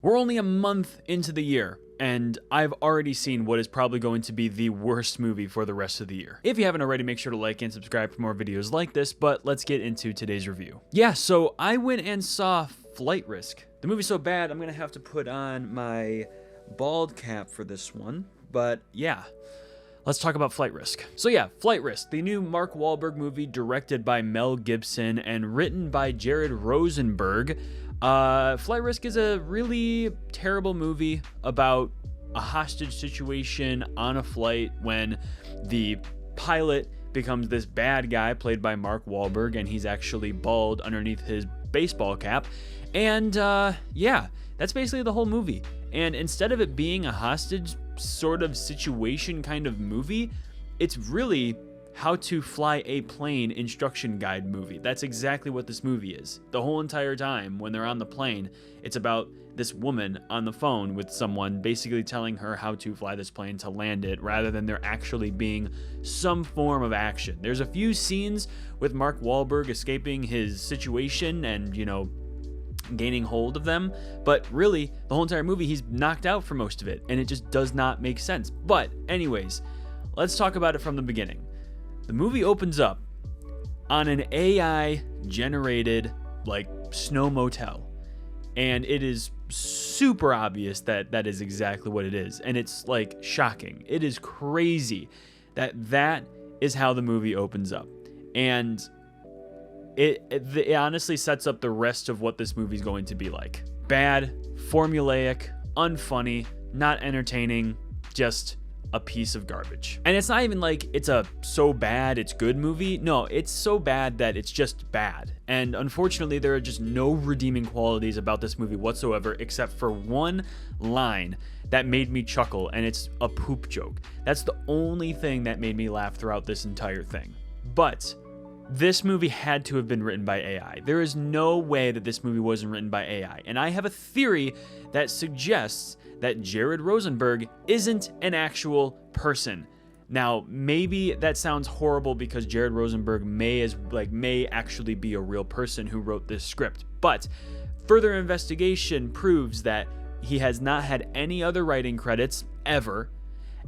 We're only a month into the year, and I've already seen what is probably going to be the worst movie for the rest of the year. If you haven't already, make sure to like and subscribe for more videos like this, but let's get into today's review. Yeah, so I went and saw Flight Risk. The movie's so bad, I'm gonna have to put on my bald cap for this one, but yeah. Let's talk about Flight Risk. So yeah, Flight Risk, the new Mark Wahlberg movie directed by Mel Gibson and written by Jared Rosenberg. Flight Risk is a really terrible movie about a hostage situation on a flight when the pilot becomes this bad guy played by Mark Wahlberg, and he's actually bald underneath his baseball cap. And yeah, that's basically the whole movie. And instead of it being a hostage sort of situation kind of movie, it's really how to fly a plane instruction guide movie. That's exactly what this movie is. The whole entire time when they're on the plane, it's about this woman on the phone with someone basically telling her how to fly this plane to land it, rather than there actually being some form of action. There's a few scenes with Mark Wahlberg escaping his situation and, you know, gaining hold of them, but really the whole entire movie he's knocked out for most of it, and it just does not make sense. But anyways, let's talk about it from the beginning. The movie opens up on an AI generated like snow motel, and it is super obvious that that is exactly what it is, and it's like shocking. It is crazy that is how the movie opens up, and it honestly sets up the rest of what this movie is going to be like. Bad, formulaic, unfunny, not entertaining, just a piece of garbage. And it's not even like it's a so bad it's good movie. No, it's so bad that it's just bad. And unfortunately, there are just no redeeming qualities about this movie whatsoever, except for one line that made me chuckle, and it's a poop joke. That's the only thing that made me laugh throughout this entire thing. But this movie had to have been written by AI. There is no way that this movie wasn't written by AI. And I have a theory that suggests that Jared Rosenberg isn't an actual person. Now, maybe that sounds horrible because Jared Rosenberg may actually be a real person who wrote this script. But further investigation proves that he has not had any other writing credits ever,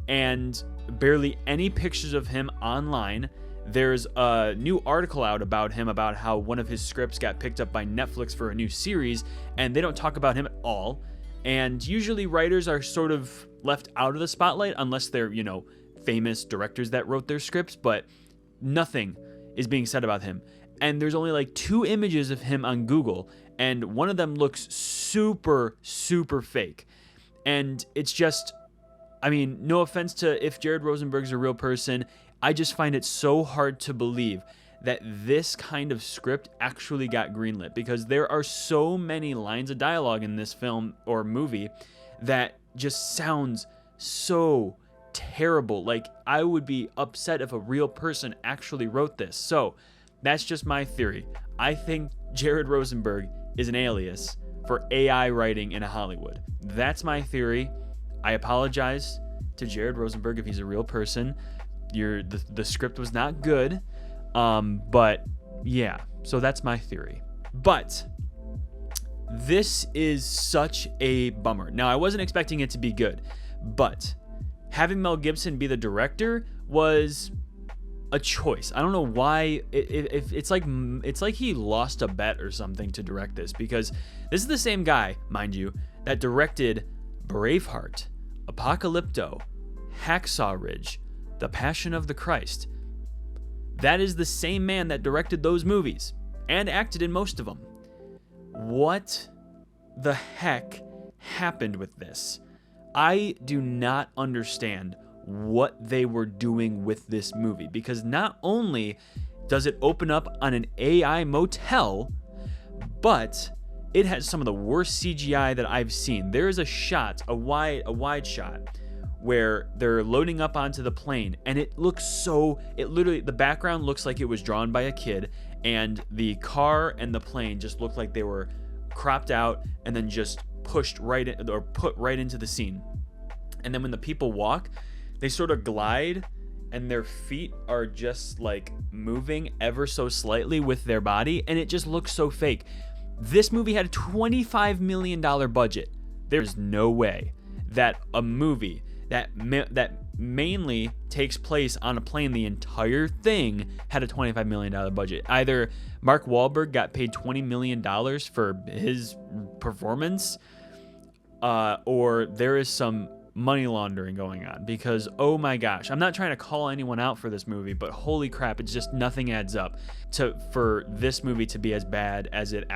and barely any pictures of him online. There's a new article out about him, about how one of his scripts got picked up by Netflix for a new series, and they don't talk about him at all. And usually writers are sort of left out of the spotlight unless they're, you know, famous directors that wrote their scripts, but nothing is being said about him. And there's only like 2 images of him on Google, and one of them looks super, super fake. And it's just, I mean, no offense to if Jared Rosenberg's a real person, I just find it so hard to believe that this kind of script actually got greenlit, because there are so many lines of dialogue in this film or movie that just sounds so terrible. Like, I would be upset if a real person actually wrote this. So that's just my theory. I think Jared Rosenberg is an alias for AI writing in Hollywood. That's my theory. I apologize to Jared Rosenberg if he's a real person. The script was not good, but yeah, so that's my theory. But this is such a bummer. Now, I wasn't expecting it to be good, but having Mel Gibson be the director was a choice. I don't know why. It's like he lost a bet or something to direct this, because this is the same guy, mind you, that directed Braveheart, Apocalypto, Hacksaw Ridge, The Passion of the Christ. That is the same man that directed those movies and acted in most of them. What the heck happened with this? I do not understand what they were doing with this movie, because not only does it open up on an AI motel, but it has some of the worst CGI that I've seen. There is a shot, a wide shot, where they're loading up onto the plane, and it looks the background looks like it was drawn by a kid, and the car and the plane just looked like they were cropped out and then just pushed right in, or put right into the scene. And then when the people walk, they sort of glide, and their feet are just like moving ever so slightly with their body, and it just looks so fake. This movie had a $25 million budget. There's no way that a movie that mainly takes place on a plane, the entire thing had a $25 million budget. Either Mark Wahlberg got paid $20 million for his performance, or there is some money laundering going on, because oh my gosh, I'm not trying to call anyone out for this movie, but holy crap, it's just nothing adds up for this movie to be as bad as it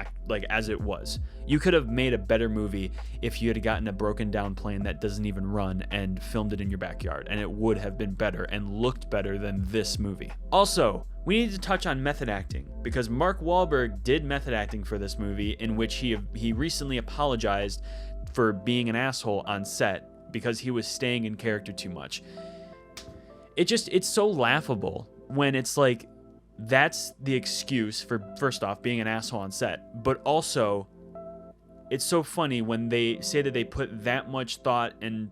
was. You could have made a better movie if you had gotten a broken down plane that doesn't even run and filmed it in your backyard, and it would have been better and looked better than this movie. Also, we need to touch on method acting, because Mark Wahlberg did method acting for this movie, in which he recently apologized for being an asshole on set because he was staying in character too much. It's so laughable when it's like, that's the excuse for, first off, being an asshole on set, but also it's so funny when they say that they put that much thought and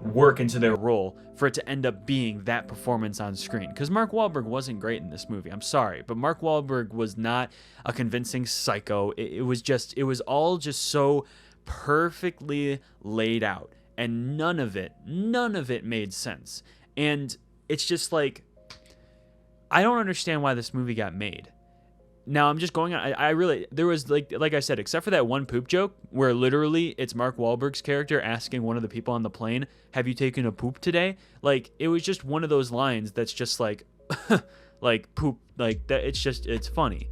work into their role for it to end up being that performance on screen. Because Mark Wahlberg wasn't great in this movie. I'm sorry, but Mark Wahlberg was not a convincing psycho. It was all just so perfectly laid out, and none of it made sense. And it's just like, I don't understand why this movie got made. Now I'm just going on. There was like I said, except for that one poop joke where literally it's Mark Wahlberg's character asking one of the people on the plane, "Have you taken a poop today?" Like, it was just one of those lines that's just like, like poop, like that. It's funny.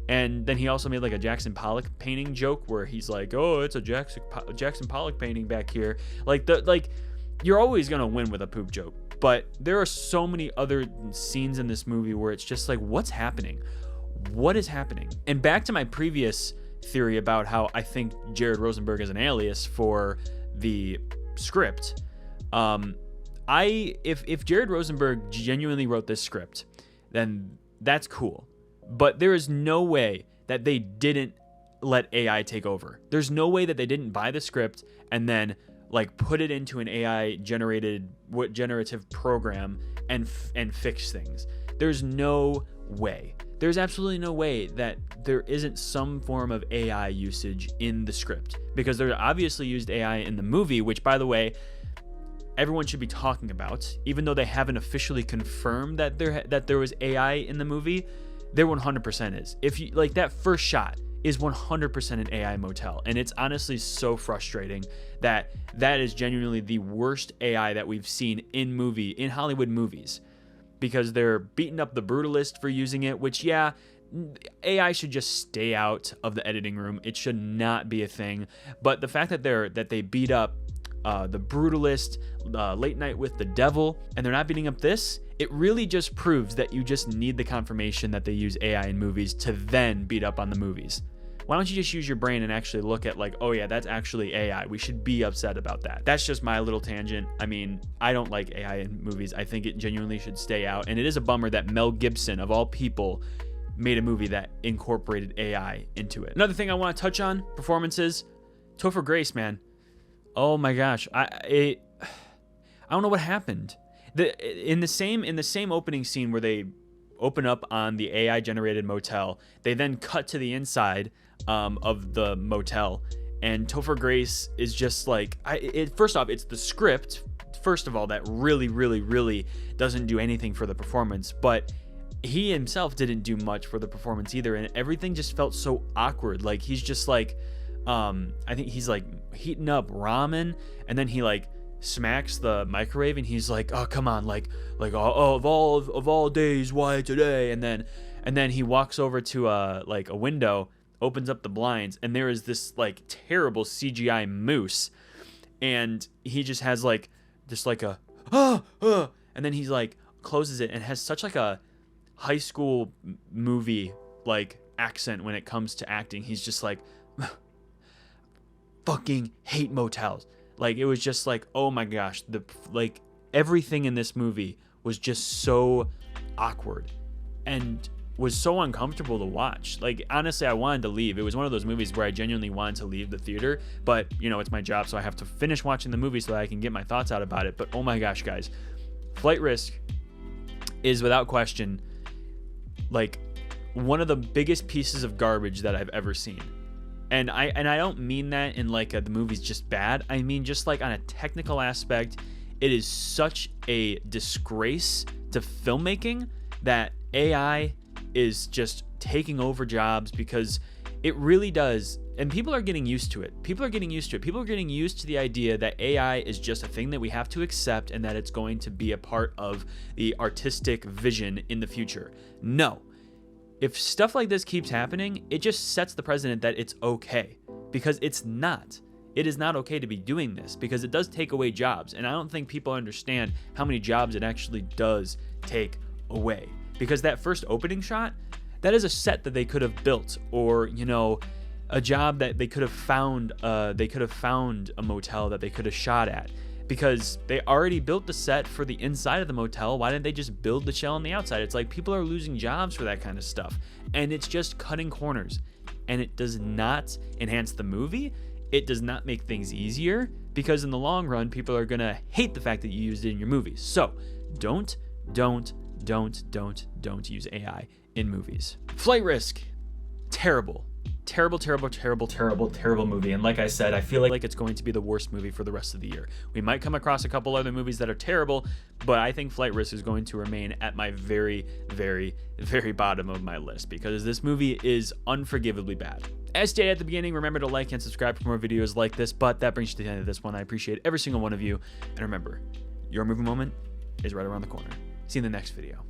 And then he also made like a Jackson Pollock painting joke where he's like, "Oh, it's a Jackson Pollock painting back here." Like you're always gonna win with a poop joke, but there are so many other scenes in this movie where it's just like, what's happening? What is happening? And back to my previous theory about how I think Jared Rosenberg is an alias for the script. If Jared Rosenberg genuinely wrote this script, then that's cool. But there is no way that they didn't let AI take over. There's no way that they didn't buy the script and then like put it into an AI generative program and fix things. There's no way. There's absolutely no way that there isn't some form of AI usage in the script, because they obviously used AI in the movie, which, by the way, everyone should be talking about, even though they haven't officially confirmed that there was AI in the movie. There 100% is. If you like, that first shot is 100% an AI motel, and it's honestly so frustrating that is genuinely the worst AI that we've seen in Hollywood movies, because they're beating up The Brutalist for using it, which, yeah, AI should just stay out of the editing room. It should not be a thing. But the fact that they beat up The Brutalist, Late Night with the Devil, and they're not beating up this, it really just proves that you just need the confirmation that they use AI in movies to then beat up on the movies. Why don't you just use your brain and actually look at like, oh yeah, that's actually AI. We should be upset about that. That's just my little tangent. I mean, I don't like AI in movies. I think it genuinely should stay out. And it is a bummer that Mel Gibson, of all people, made a movie that incorporated AI into it. Another thing I want to touch on, performances. Topher Grace, man. Oh my gosh. I don't know what happened. In the same opening scene where they open up on the AI generated motel, they then cut to the inside of the motel, and Topher Grace is just like, first off, it's the script, first of all, that really doesn't do anything for the performance, but he himself didn't do much for the performance either, and everything just felt so awkward. Like, he's just like, I think he's like heating up ramen, and then he like smacks the microwave and he's like, "Oh, come on, like of all days, why today?" And then he walks over to a window, opens up the blinds, and there is this like terrible CGI moose, and he just has like a and then he's like closes it and has such like a high school movie like accent when it comes to acting. He's just like, "Fucking hate motels." Like, it was just like, oh my gosh, everything in this movie was just so awkward and was so uncomfortable to watch. Like, honestly, I wanted to leave. It was one of those movies where I genuinely wanted to leave the theater, but it's my job, so I have to finish watching the movie so that I can get my thoughts out about it. But oh my gosh, guys, Flight Risk is without question like one of the biggest pieces of garbage that I've ever seen. And I don't mean that in like the movie's just bad. I mean just like on a technical aspect, it is such a disgrace to filmmaking that AI is just taking over jobs, because it really does. And people are getting used to it. People are getting used to the idea that AI is just a thing that we have to accept and that it's going to be a part of the artistic vision in the future. No. If stuff like this keeps happening, it just sets the precedent that it's okay, because it's not. It is not okay to be doing this, because it does take away jobs. And I don't think people understand how many jobs it actually does take away. Because that first opening shot, that is a set that they could have built, or, you know, a job that they could have found. They could have found a motel that they could have shot at, because they already built the set for the inside of the motel. Why didn't they just build the shell on the outside? It's like people are losing jobs for that kind of stuff, and it's just cutting corners, and it does not enhance the movie. It does not make things easier, because in the long run, people are gonna hate the fact that you used it in your movies. So don't use AI in movies. Flight Risk, terrible movie. And like I said, I feel like it's going to be the worst movie for the rest of the year. We might come across a couple other movies that are terrible, but I think Flight Risk is going to remain at my very bottom of my list, because this movie is unforgivably bad. As stated at the beginning, remember to like and subscribe for more videos like this, but that brings you to the end of this one. I appreciate every single one of you, and remember, your movie moment is right around the corner. See you in the next video.